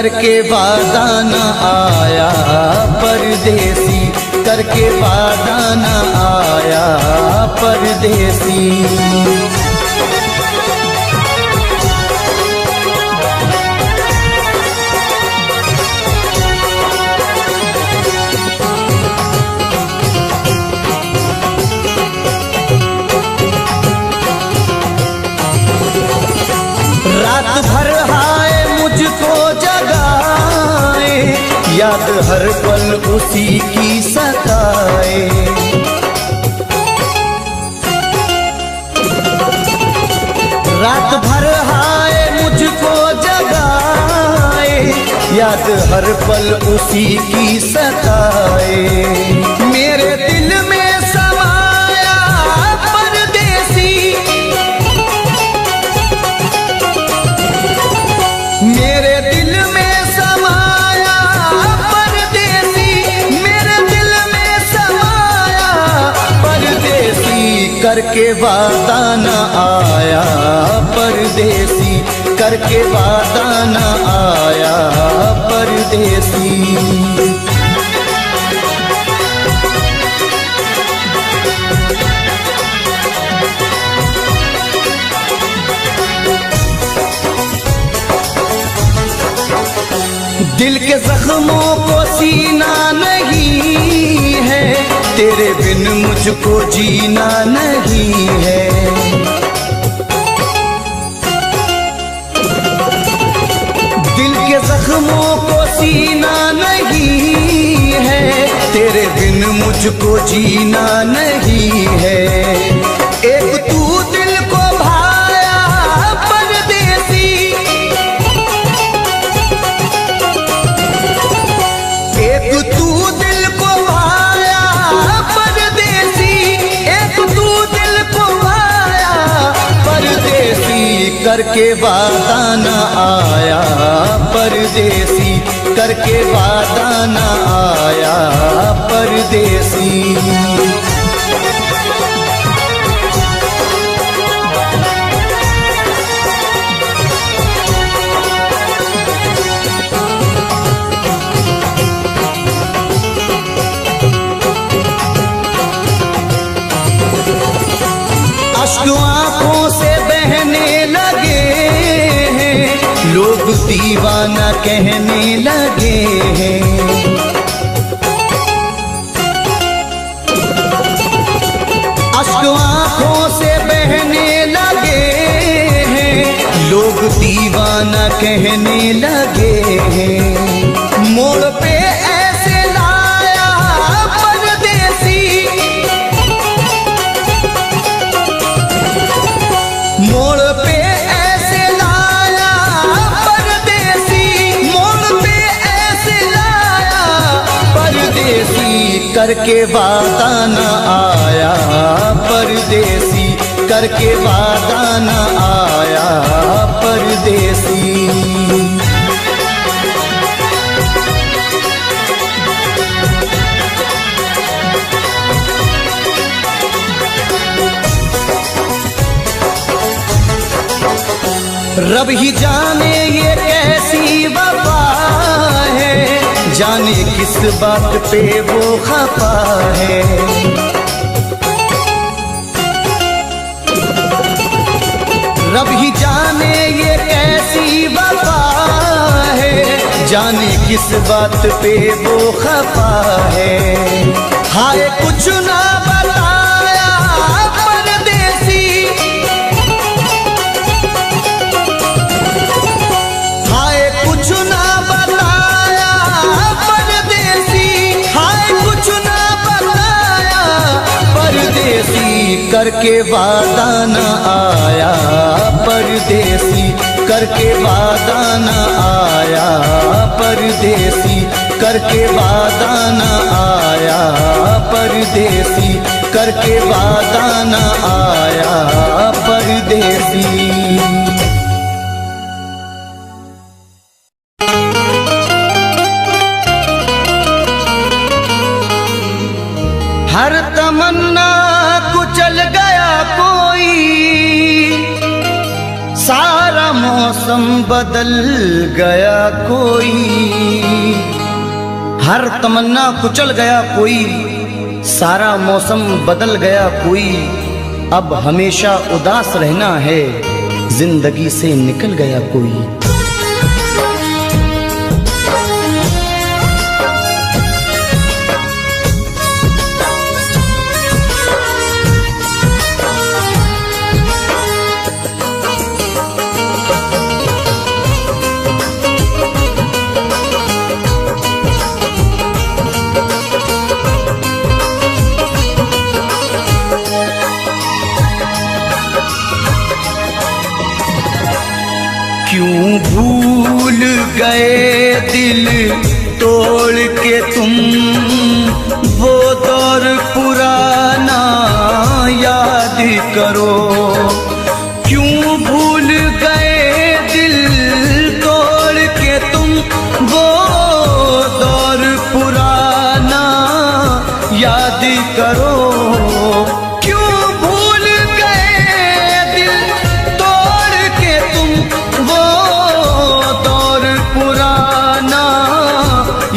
करके वादा न आया परदेसी, करके वादा न आया परदेसी। रात भर हाय मुझको जगाए, याद हर पल उसी की सताए। रात भर हाय मुझको जगाए, याद हर पल उसी की सताए। मेरे दिल में समाया परदेसी, मेरे दिल में समाया परदेसी, मेरे दिल में समाया परदेसी। करके वादा न आया परदेसी, करके वादा न आया परदेसी। दिल के जख्मों को सीना नहीं है, तेरे बिन मुझको जीना नहीं है। दिल के जख्मों को सीना नहीं है, तेरे बिन मुझको जीना नहीं है। एक तू दिल को भाया परदेसी, एक तू दिल को भाया परदेसी, एक तू दिल को भाया परदेसी। करके वादा न आया परदेसी, करके वादा न आया परदेसी। अश्क आँखों से बहने लगे हैं, लोग दीवाना कहने लगे हैं। अश्क आँखों से बहने लगे हैं, लोग दीवाना कहने लगे हैं। मोड़ पे ऐसे लाया परदेसी, मोड़ पे ऐसे लाया परदेसी, मोड़ पे ऐसे लाया परदेसी। करके वादा न आया परदेसी, करके वादा न आया परदेसी। रब ही जाने ये कैसी वफा है, जाने किस बात पे वो खफा है। रब ही जाने ये कैसी वफा है, जाने किस बात पे वो खफा है। हाय कुछ ना बताया परदेसी, हाय कुछ ना बताया परदेसी, हाय कुछ ना बताया परदेसी। करके वादा न आया परदेसी, करके वादा न आया परदेसी, करके वादा न आया परदेसी, करके वादा न आया परदेसी। हर तमन्ना कुचल गया कोई, सारा मौसम बदल गया कोई, हर तमन्ना कुचल गया कोई, सारा मौसम बदल गया कोई। अब हमेशा उदास रहना है, जिंदगी से निकल गया कोई। क्यों भूल गए दिल तोड़ के तुम, वो दौर पुराना याद करो। क्यों भूल गए दिल तोड़ के तुम, वो दौर पुराना याद करो।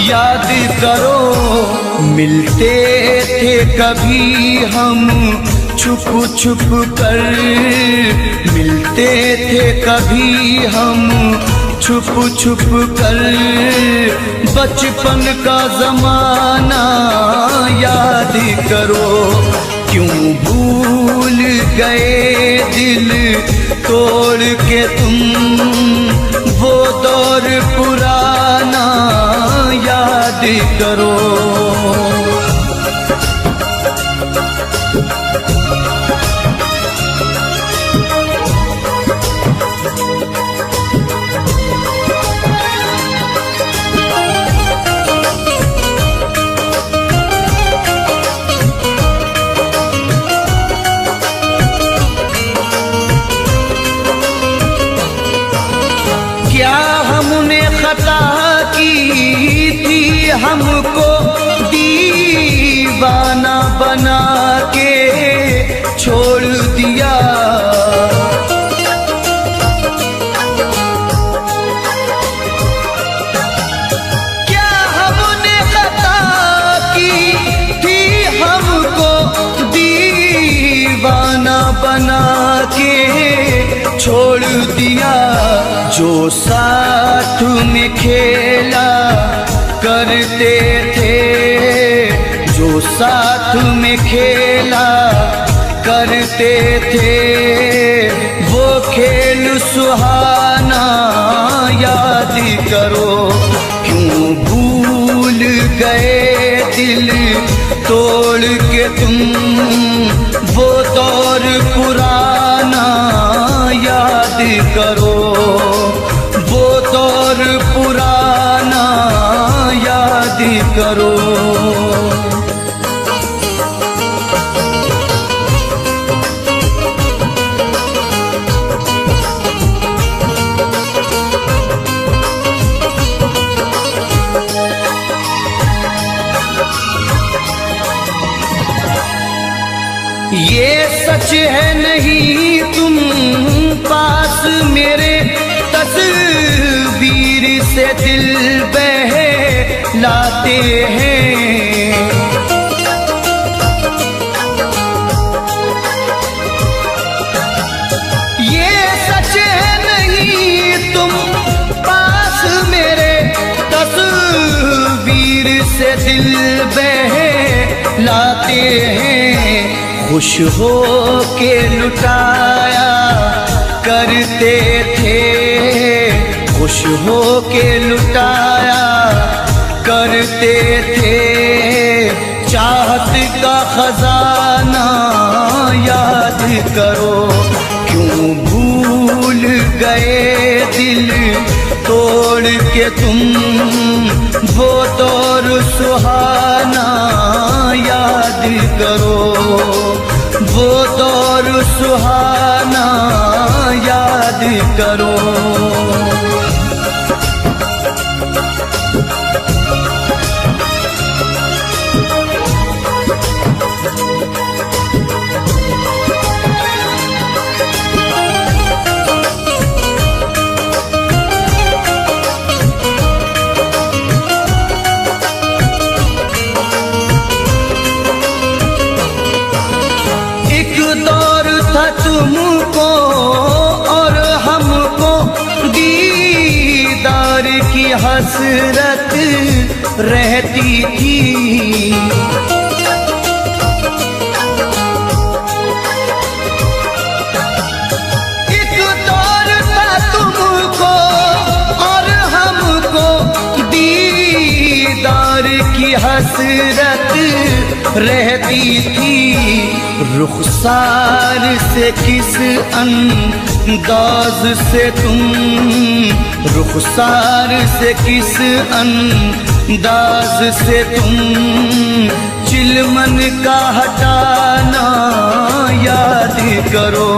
याद करो मिलते थे कभी हम छुप छुप कर, मिलते थे कभी हम छुप छुप कर। बचपन का जमाना याद करो, क्यों भूल गए दिल तोड़ के तुम, वो दौर पुराना याद करो। क्या हमने खता की थी, हमको दीवाना बना के छोड़ दिया। क्या हमने खता की थी, हमको दीवाना बना के छोड़ दिया। जो साथ में खेला करते थे, जो साथ में खेला करते थे, वो खेल सुहाना याद करो। क्यों भूल गए दिल तोड़ के तुम, वो दौर पुराना याद करो। वो दौर पुराना याद करो। ये सच है नहीं तुम पास मेरे, तस्वीर से दिल बहलाते हैं। ये सच है नहीं तुम पास मेरे, तस्वीर से दिल बहलाते हैं। खुश हो के लुटाया करते थे, खुश हो के लुटाया करते थे। चाहत का खजाना याद करो, क्यों भूल गए दिल तोड़ के तुम, वो दौर सुहाना याद करो। वो दौर सुहाना याद करो। तुमको और हमको दीदार की हसरत रहती थी। एक दौर था तुमको और हमको दीदार की हसरत रहती थी। रुखसार से किस अंदाज से तुम, रुखसार से किस अंदाज से तुम चिलमन का हटाना याद करो।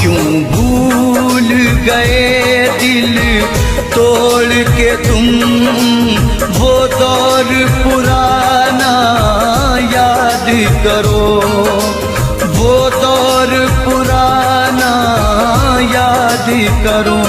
क्यों भूल गए दिल तोड़ के तुम वो दौर पुराना याद करो, वो दौर पुराना याद करो।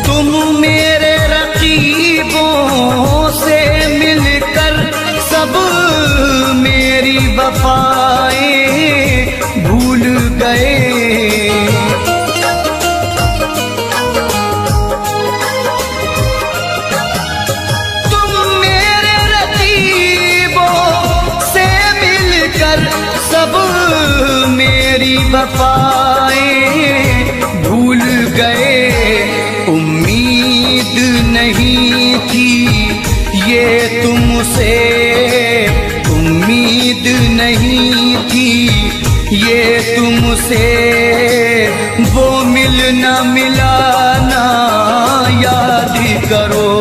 तुम मेरे रकीबों से मिलकर सब मेरी वफाएं भूल गए। तुम मेरे रकीबों से मिलकर सब मेरी वफाएं भूल गए। उम्मीद नहीं थी ये तुमसे, उम्मीद नहीं थी ये तुमसे, वो मिलना मिलाना याद करो।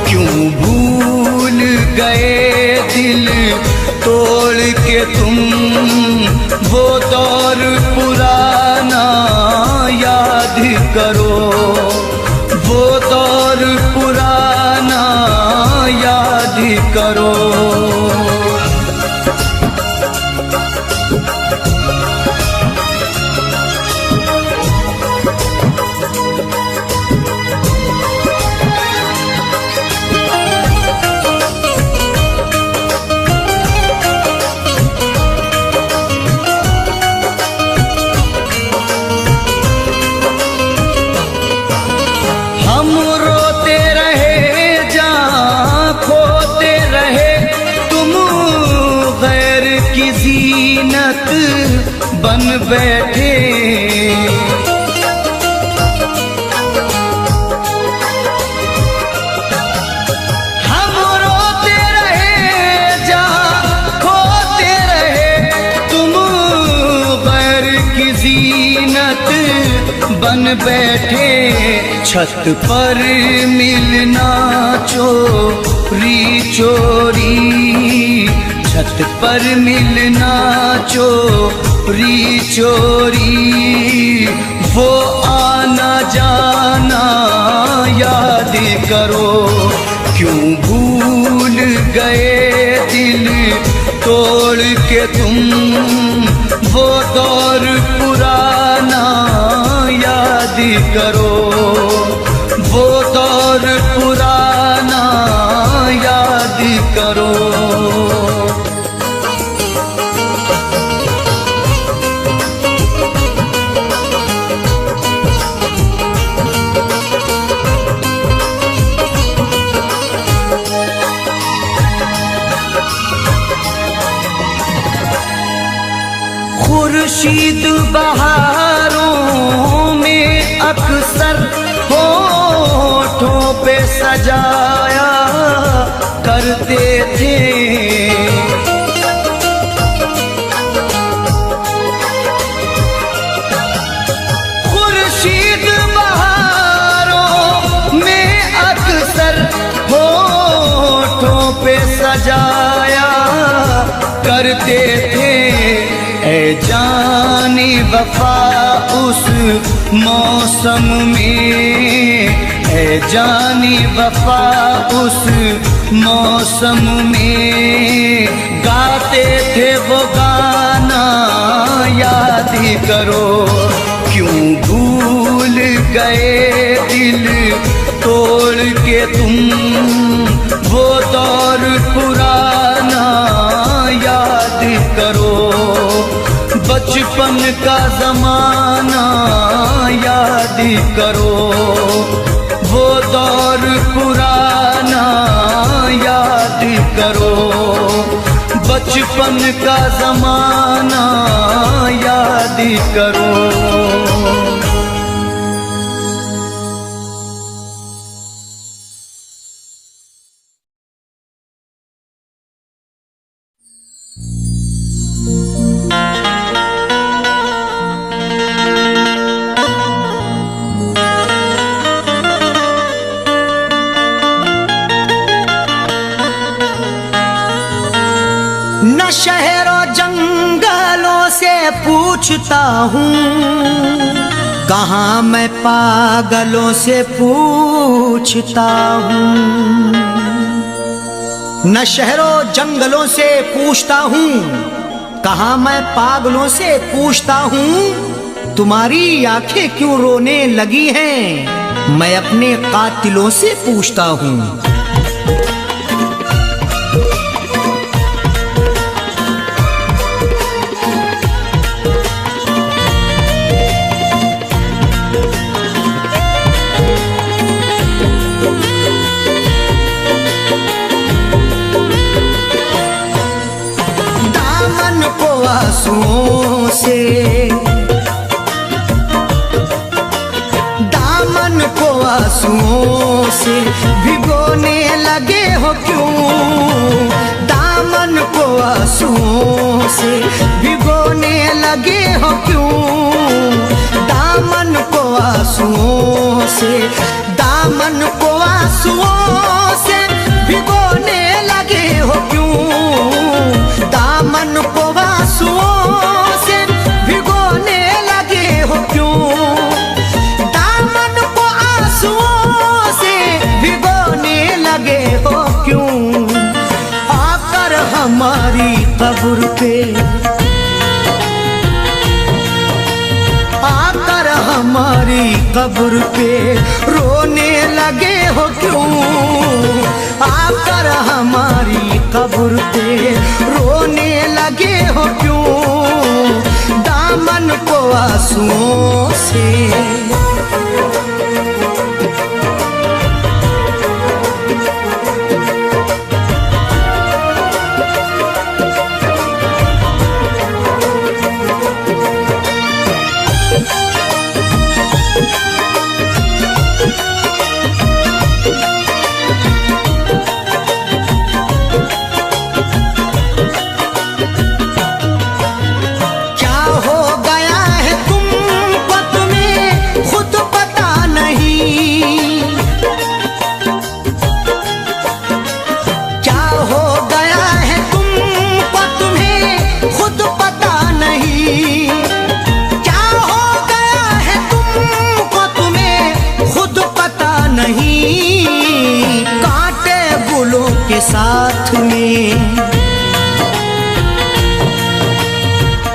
क्यों भूल गए दिल तोड़ के तुम वो दौर पुराना याद करो, वो दौर पुराना याद करो। हम रोते रहे जहाँ खोते रहे, तुम गैर की ज़ीनत बन बैठे। हम रोते रहे जहाँ खोते रहे, तुम गैर की ज़ीनत बन बैठे। छत पर मिलना चोरी चोरी, छत पर मिलना चोरी चोरी, वो आना जाना याद करो। क्यों भूल गए दिल तोड़ के तुम वो दौर पुराना याद करो, वो दौर पुराना याद करो। खुर्शीद बहारों में अक्सर होठों पे सजाया करते थे। खुर्शीद बहारों में अक्सर होठों पे सजाया करते थे। ऐ जाने वफा उस मौसम में, ऐ जाने वफा उस मौसम में गाते थे वो गाना याद करो, क्यों भूल गए दिल तोड़ के तुम वो दौर पुराना याद करो। बचपन का ज़माना याद करो, वो दौर पुराना याद करो। बचपन का ज़माना याद करो। न शहरों जंगलों से पूछता हूँ, कहाँ मैं पागलों से पूछता हूँ। न शहरों जंगलों से पूछता हूँ, कहाँ मैं पागलों से पूछता हूँ। तुम्हारी आंखें क्यों रोने लगी हैं, मैं अपने कातिलों से पूछता हूँ। आंसुओं से दामन को आंसुओं से भिगोने लगे हो क्यों। दामन को आंसुओं से भिगोने लगे हो क्यों। दामन को आंसुओं से, दामन को आंसुओं से भिगोने लगे हो क्यों। दामन को आंसुओं से भिगोने लगे हो क्यों। दामन को आंसुओं से भिगोने लगे हो क्यों। आकर हमारी कब्र पे, आकर हमारी कब्र पे रोने लगे हो क्यों। आकर हमारी कब्र पे रोने लगे हो क्यों। दामन को आंसुओं से, साथ में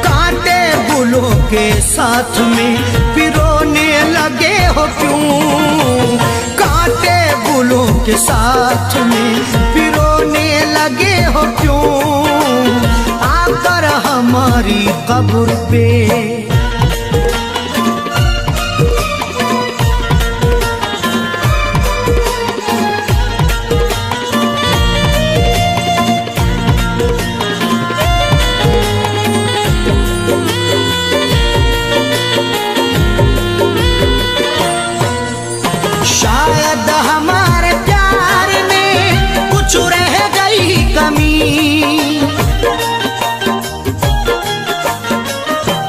कांटे गुलों के साथ में पिरोने लगे हो क्यों। कांटे गुलों के साथ में पिरोने लगे हो क्यों। आकर हमारी कब्र पे, शायद हमारे प्यार में कुछ रह गई कमी।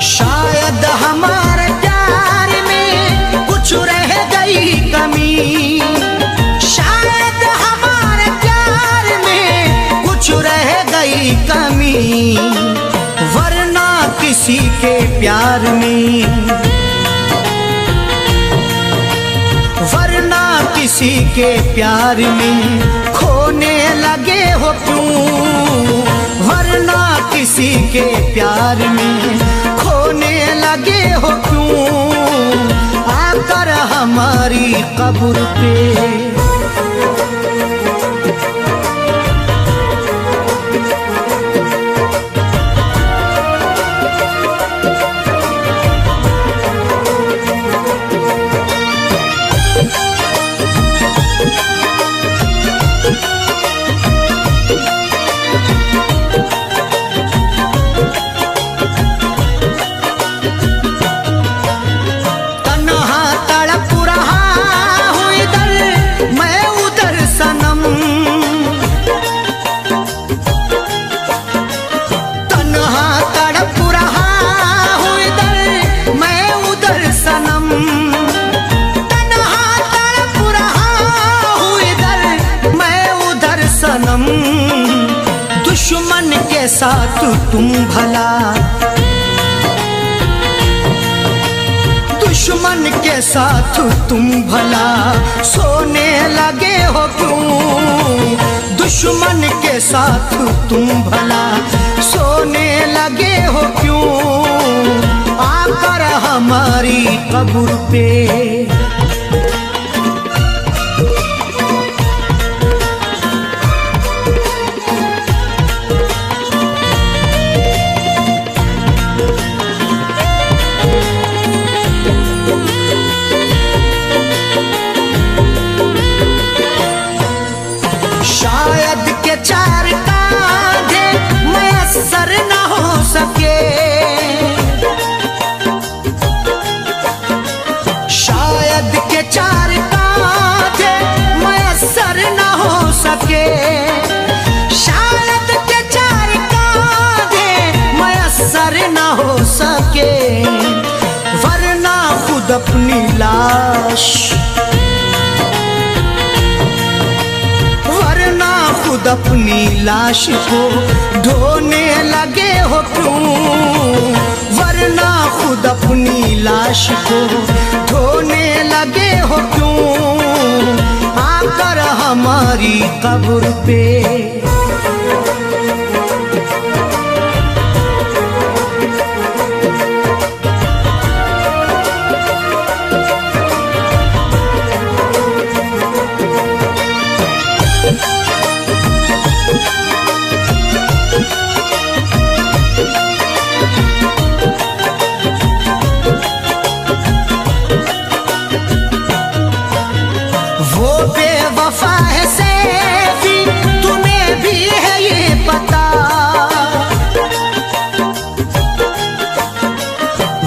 शायद हमारे प्यार में कुछ रह गई कमी। शायद हमारे प्यार में कुछ रह गई कमी। वरना किसी के प्यार में, वरना किसी के प्यार में खोने लगे हो क्यों। वरना प्यार में खोने लगे हो क्यों, आकर हमारी कब्र पे। दुश्मन के साथ तुम भला, दुश्मन के साथ तुम भला सोने लगे हो क्यों, दुश्मन के साथ तुम भला सोने लगे हो क्यों, आकर हमारी कब्र पे। शायद के चार कांधे मयस्सर न हो सके, शायद के चार कांधे मयस्सर न हो सके, शायद के चार कांधे मयस्सर न हो सके, वरना खुद अपनी लाश, खुद अपनी लाश को ढोने लगे हो क्यों, वरना खुद अपनी लाश को ढोने लगे हो क्यों, आकर हमारी कब्र पे। वो बेवफा है सैफी, तुम्हें भी है ये पता,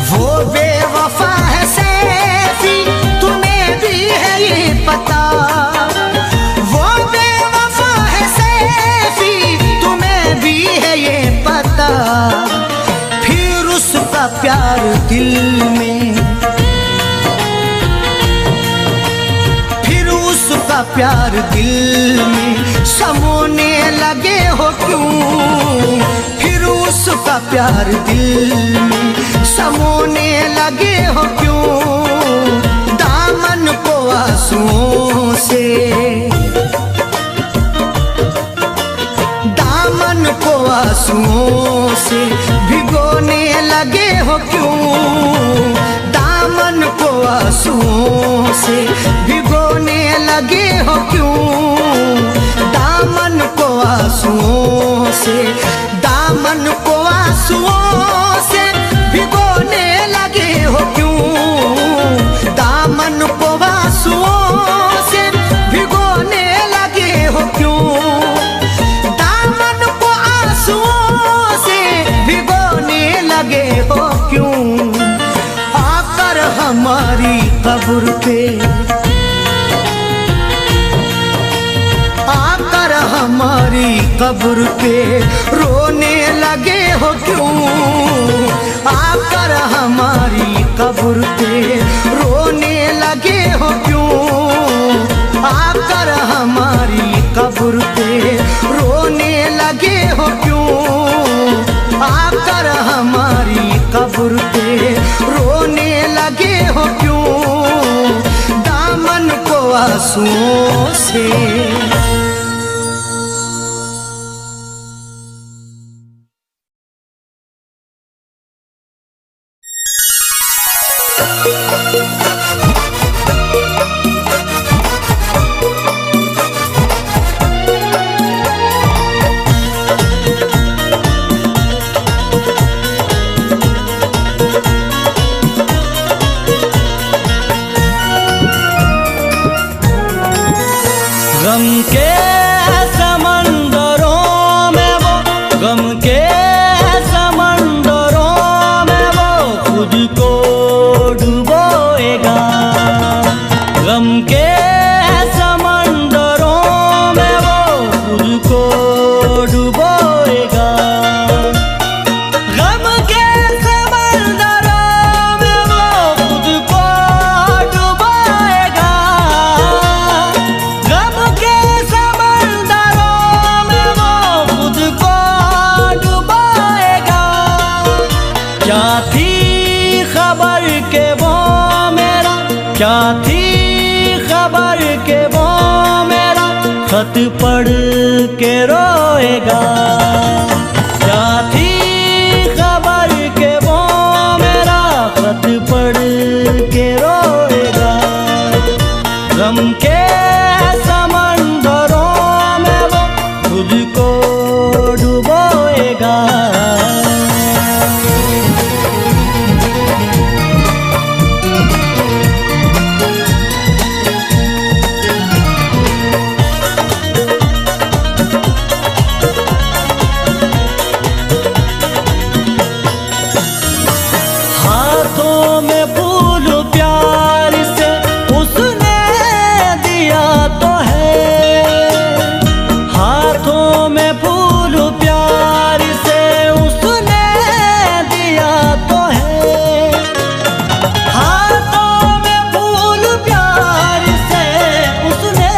वो बेवफा है सैफी, तुम्हें भी है ये पता, वो बेवफा है सैफी, तुम्हें भी है ये पता, फिर उसका प्यार दिल में, उसका प्यार दिल में समोने लगे हो क्यों, फिर उसका प्यार दिल में समोने लगे हो क्यों, दामन को आंसुओं से, दामन को आंसुओं से भिगोने लगे हो क्यों, दामन को आंसुओं से भिगोने लगे हो क्यों, दामन को आंसुओं से, दामन को आंसुओं से भिगोने लगे हो क्यों, दामन को आंसुओं से भिगोने लगे हो क्यों, दामन को आंसुओं से भिगोने लगे हो क्यों, आकर हमारी कब्र पे, आकर हमारी कब्र पे रोने लगे हो क्यों, आकर हमारी कब्र पे रोने लगे हो क्यों, आकर हमारी कब्र पे रोने लगे हो क्यों, आकर हमारी कब्र पे रोने लगे हो क्यों, दामन को आंसुओं से। को डुबोएगा। गम के समंदरों में वो खुद को डुबोएगा। गम के समंदरों में वो खुद को डुबोएगा। क्या थी खबर के वो मेरा, क्या थी खबर के वो मेरा खत पढ़ के रोएगा। क्या थी खबर के वो मेरा खत पढ़ के रोएगा। गम के समंदरों में वो खुद को डुबोएगा। हाथों में फूल प्यार से उसने दिया तो है। हाथों में फूल प्यार से उसने दिया तो है। हाथों में फूल प्यार से उसने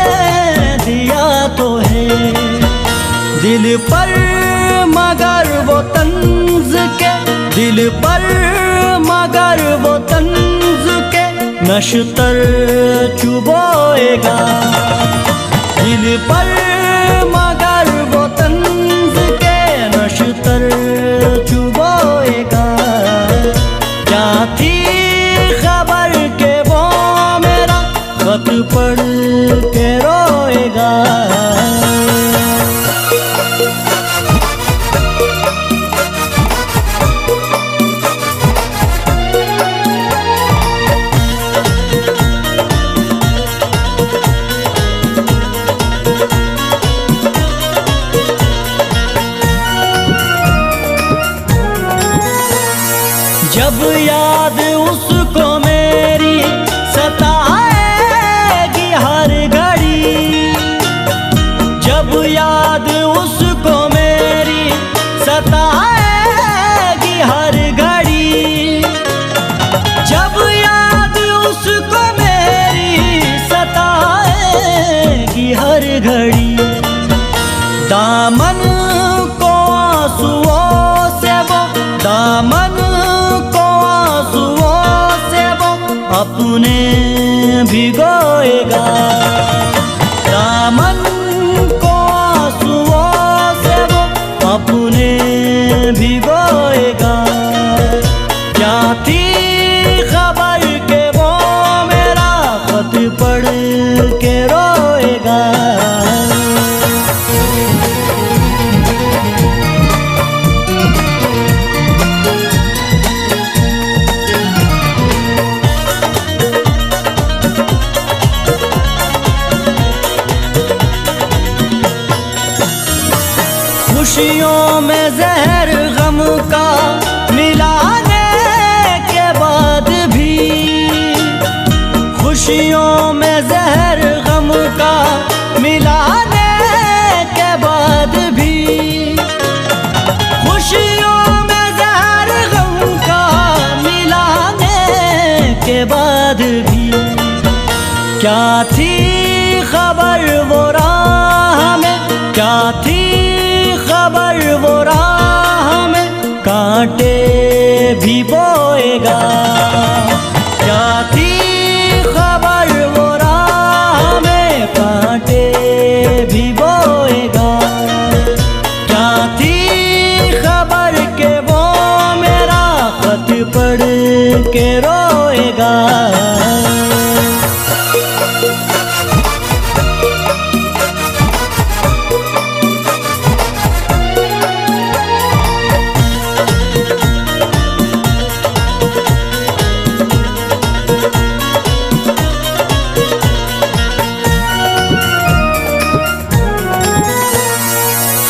दिया तो है। दिल पर मगर वो तंज के, दिल पर मगर वो तंज के नश्तर चुबोएगा। दिल पर मगर वो तंज के नश्तर चुबोएगा। क्या थी खबर के वो मेरा खत पढ़ के रोएगा। जब याद उसको मेरी सताएगी हर घड़ी। जब याद उसको मेरी सताएगी हर घड़ी। जब याद उसको मेरी सताएगी हर घड़ी। दामन को आंसुओं से वो, दामन अपने भिगोएगा। दामन को आंसुओं से वो अपने भिगोएगा। क्या थी खबर के वो मेरा खत पढ़ के रोएगा। खुशियों में जहर गम का मिलाने के बाद भी, खुशियों में जहर गम का मिलाने के बाद भी, खुशियों में जहर गम का मिलाने के बाद भी। क्या थी खबर वो राह में, क्या थी खबर वो राह में कांटे भी बोएगा। क्या थी खबर वो राह में कांटे भी बोएगा। क्या थी खबर के वो मेरा खत पढ़ के रोएगा।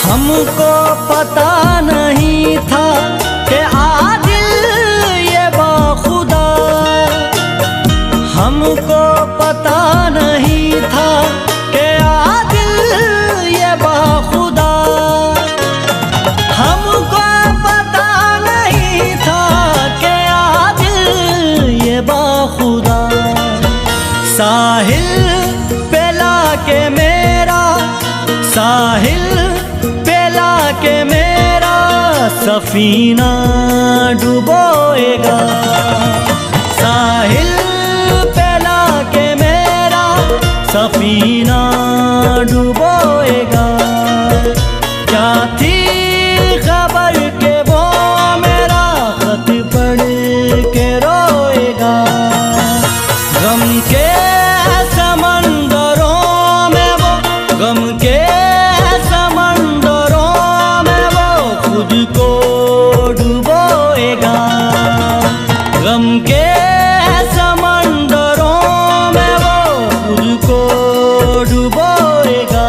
हमको पता नहीं था कि आदिल ये बाखुदा, हमको पता नहीं था कि आदिल ये बाखुदा। सफीना डुबोएगा। साहिल पे लाके मेरा सफीना डुबोएगा। क्या थी खबर के वो मेरा खत पढ़ के रोएगा। गम के समंदरों में वो, गम के समंदरों में वो खुद को डुबोएगा। गम के समंदरों में वो खुद को डुबोएगा।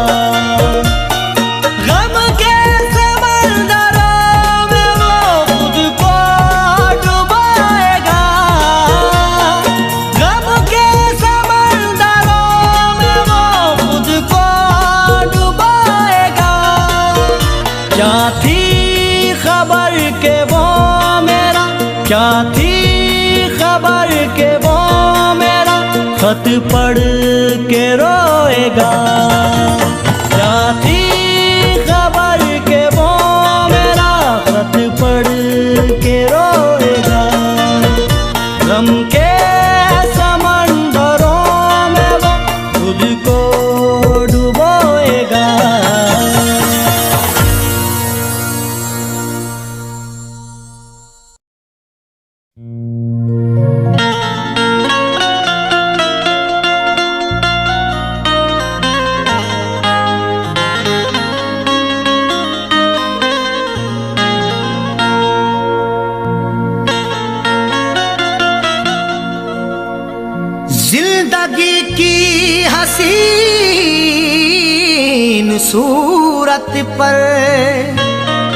गम के समंदरों में वो खुद को डुबोएगा। गम के समंदरों में वो खुद को डुबोएगा। क्या थी खबर के वो मेरा, क्या थी खबर के वो मेरा खत पढ़ के रोएगा। क्या थी खबर के वो मेरा खत पढ़ के रोएगा। गम के समंदरों में वो खुद को डुबोएगा। जिंदगी की हसीन सूरत पर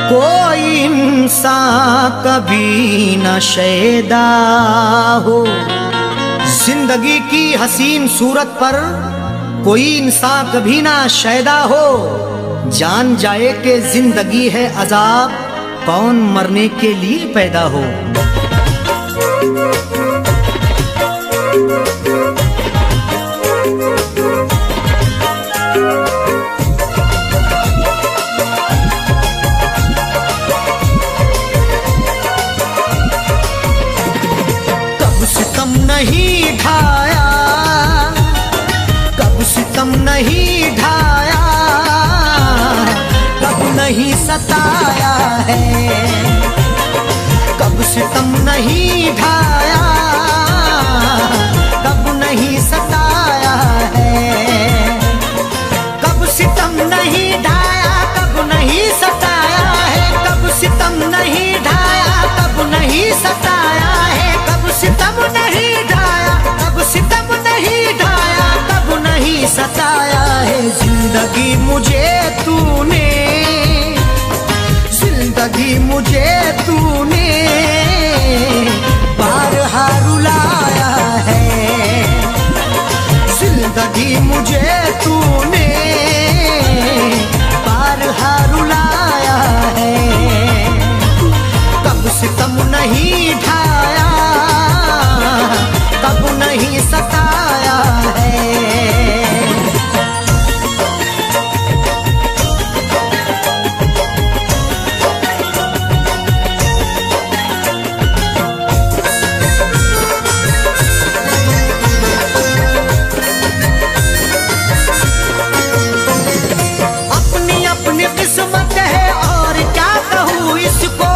कोई इंसान कभी न शैदा हो। जिंदगी की हसीन सूरत पर कोई इंसान कभी ना शैदा हो। जान जाए कि जिंदगी है अजाब, कौन मरने के लिए पैदा हो। नहीं ढाया, कब सितम नहीं ढाया, कब नहीं सताया है। कब सितम नहीं ढाया, कब नहीं सताया है। कब सितम नहीं ढाया, कब नहीं सताया है। कब सितम नहीं ढाया, कब नहीं सताया है। कब सितम नहीं ढाया, कब सितम नहीं ढाया, कब नहीं सताया है। जिंदगी मुझे तूने, जिंदगी मुझे तूने बारहा रुलाया है। जिंदगी मुझे तूने बारहा रुलाया है। कब सितम नहीं ढाया, कब नहीं सताया है। अपनी अपनी किस्मत है और क्या कहूँ इसको।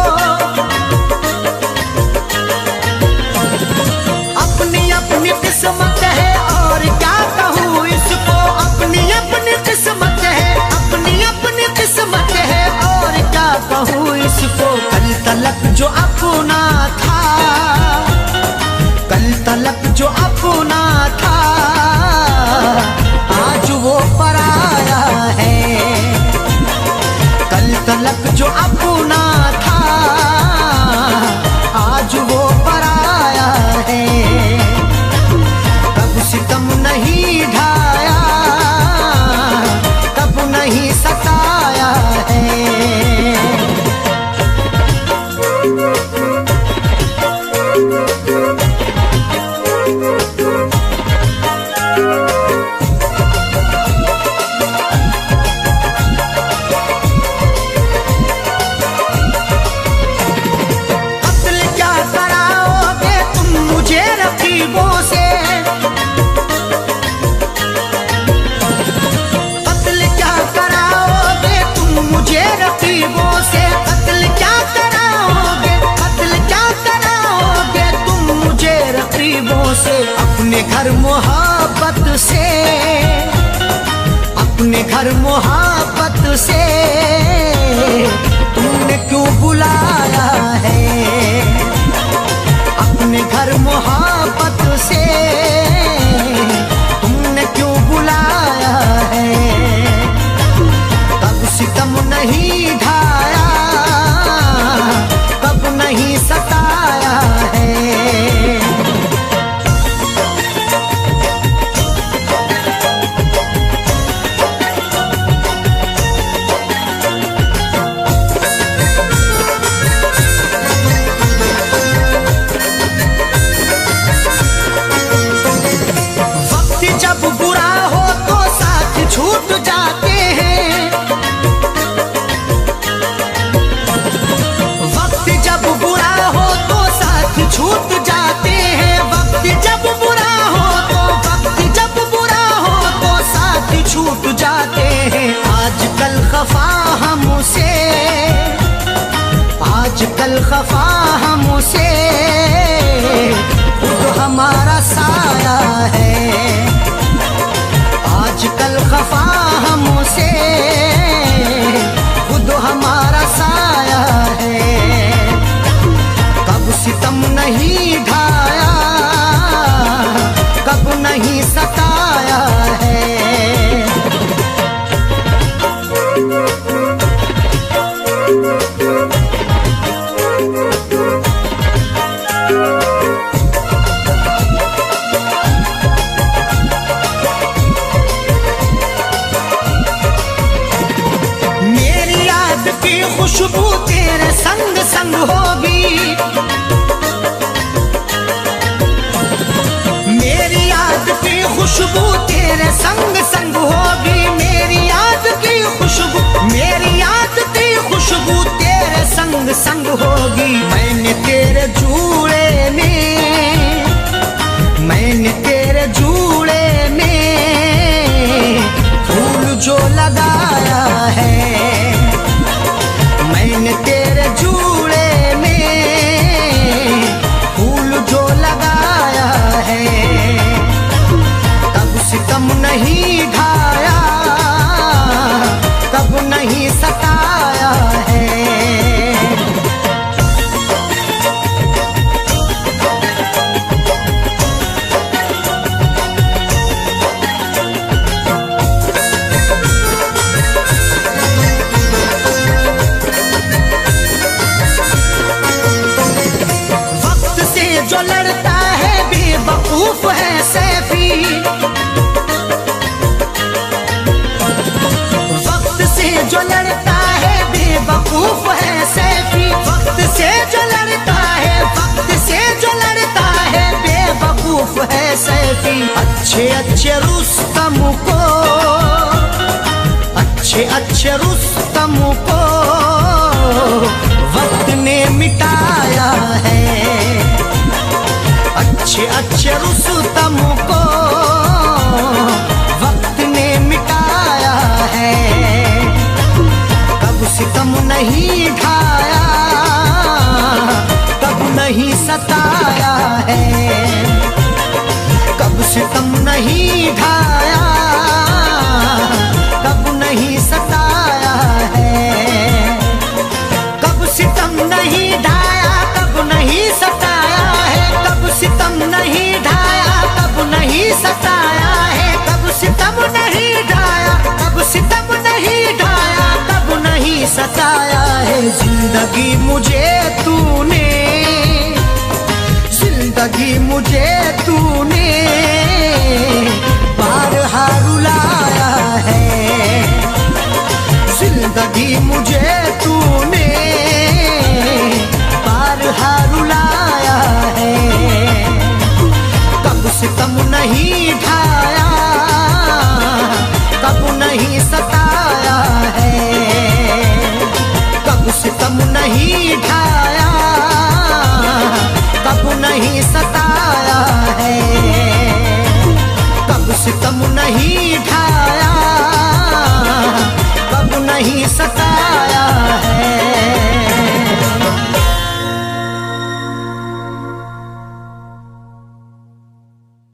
अपनी अपनी किस्मत है और क्या कहूँ इसको। अपनी अपनी किस्मत है, अपनी अपनी किस्मत है और क्या कहूँ इसको। कल तलक जो अपना था, कल तलक जो अपना था, आज वो पराया है। कल तलक जो अपना था, आज वो पराया है। कब सितम नहीं ढाया, कब नहीं सताया है। रकीबों से कत्ल क्या कराओगे, कत्ल क्या कराओगे तुम मुझे रकीबों से। अपने घर मोहब्बत से, अपने घर मोहब्बत से तुमने क्यों बुलाया है, अपने घर मोहब्बत से तुमने क्यों बुलाया है। कब सितम नहीं ढाया, कब नहीं सताया है। छूट जाते हैं, वक्त जब बुरा हो तो साथ छूट जाते हैं, वक्त जब बुरा हो तो, वक्त जब बुरा हो तो साथ छूट जाते हैं। आजकल खफा हमसे, आजकल खफा हमसे खुद हमारा साया है, आजकल खफा हमसे खुद हमारा साया है। कब सितम नहीं ढाया, कब नहीं सताया है। खुशबू तेरे संग संग होगी, मेरी याद की खुशबू तेरे संग संग होगी, मेरी याद की खुशबू, मेरी याद की खुशबू तेरे संग संग होगी। मैंने तेरे जूड़े में, मैंने तेरे जूड़े में फूल जो लगाया है, मैंने तेरे जूड़े में फूल जो लगाया है। कब सितम नहीं ढाया, कब नहीं सताया है। जो लड़ता है बेवकूफ है सैफी, वक्त से जो लड़ता है बेवकूफ है सैफी, वक्त से जो लड़ता है, वक्त से जो लड़ता है बेवकूफ है सैफी। अच्छे अच्छे रुस्तम को, अच्छे अच्छे रुस्तम को वक्त ने मिटाया है, अच्छे अच्छे रुस्तम को वक्त ने मिटाया है। कब सितम नहीं ढाया, कब नहीं सताया है, कब सितम नहीं ढाया, कब नहीं सताया है। कब सितम नहीं ढाया, कब नहीं सताया है, कब सितम नहीं ढाया, कब नहीं सताया है। कब सितम नहीं ढाया, कब सितम नहीं ढाया, कब नहीं सताया है। जिंदगी मुझे तूने, जिंदगी मुझे तूने बारहा रुलाया है, जिंदगी मुझे